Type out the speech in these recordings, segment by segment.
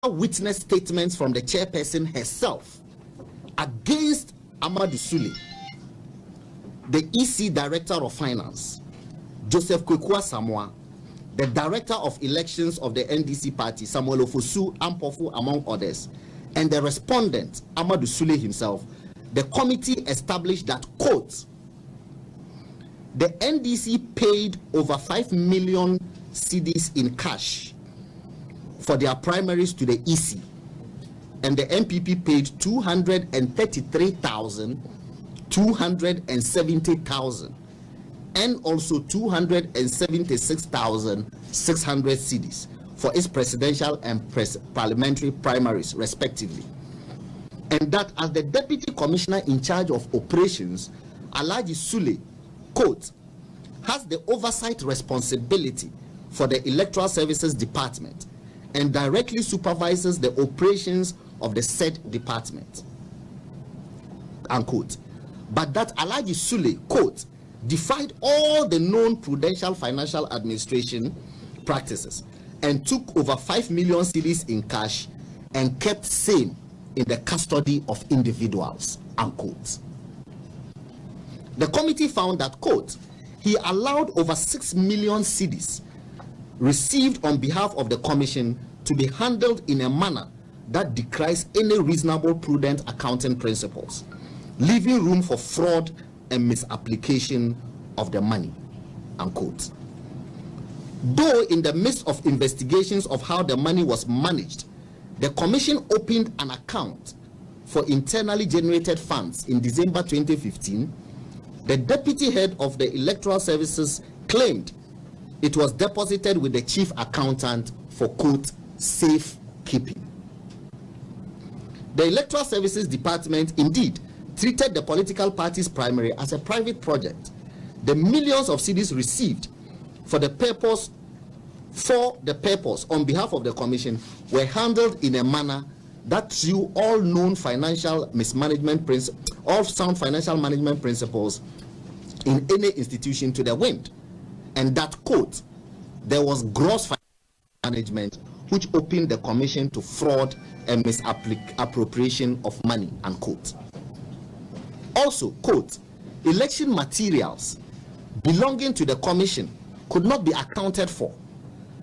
witness statements from the chairperson herself against Amadou Sule, the EC Director of Finance, Joseph Kwekwa Samoa, the Director of Elections of the NDC Party, Samuel Ofosu Ampofu, among others, and the respondent, Amadou Sule himself. The committee established that, quote, the NDC paid over 5 million cedis in cash for their primaries to the EC, and the MPP paid 233,000, 270,000, and also 276,600 cedis for its presidential and parliamentary primaries, respectively. And that as the Deputy Commissioner in charge of operations, Alhaji Sule, quote, has the oversight responsibility for the Electoral Services Department and directly supervises the operations of the said department, unquote. But that Alhaji Sule, quote, defied all the known prudential financial administration practices and took over 5 million cedis in cash and kept same in the custody of individuals, unquote. The committee found that, quote, he allowed over 6 million cedis received on behalf of the commission to be handled in a manner that decries any reasonable prudent accounting principles, leaving room for fraud and misapplication of the money, unquote. Though in the midst of investigations of how the money was managed, the commission opened an account for internally generated funds in December 2015, the deputy head of the Electoral Services claimed it was deposited with the chief accountant for, quote, safekeeping. The Electoral Services Department indeed treated the political party's primary as a private project. The millions of cedis received for the purpose on behalf of the commission were handled in a manner that threw all known financial mismanagement principles, all sound financial management principles in any institution to the wind, and that, quote, there was gross management which opened the commission to fraud and misappropriation of money, unquote. Also, quote, election materials belonging to the commission could not be accounted for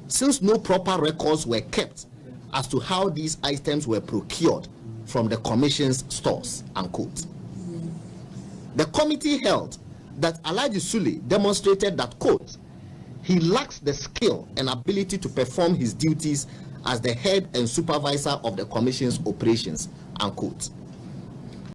since no proper records were kept as to how these items were procured from the commission's stores, unquote. The committee held that Alhaji Sule demonstrated that, quote, he lacks the skill and ability to perform his duties as the head and supervisor of the commission's operations, unquote.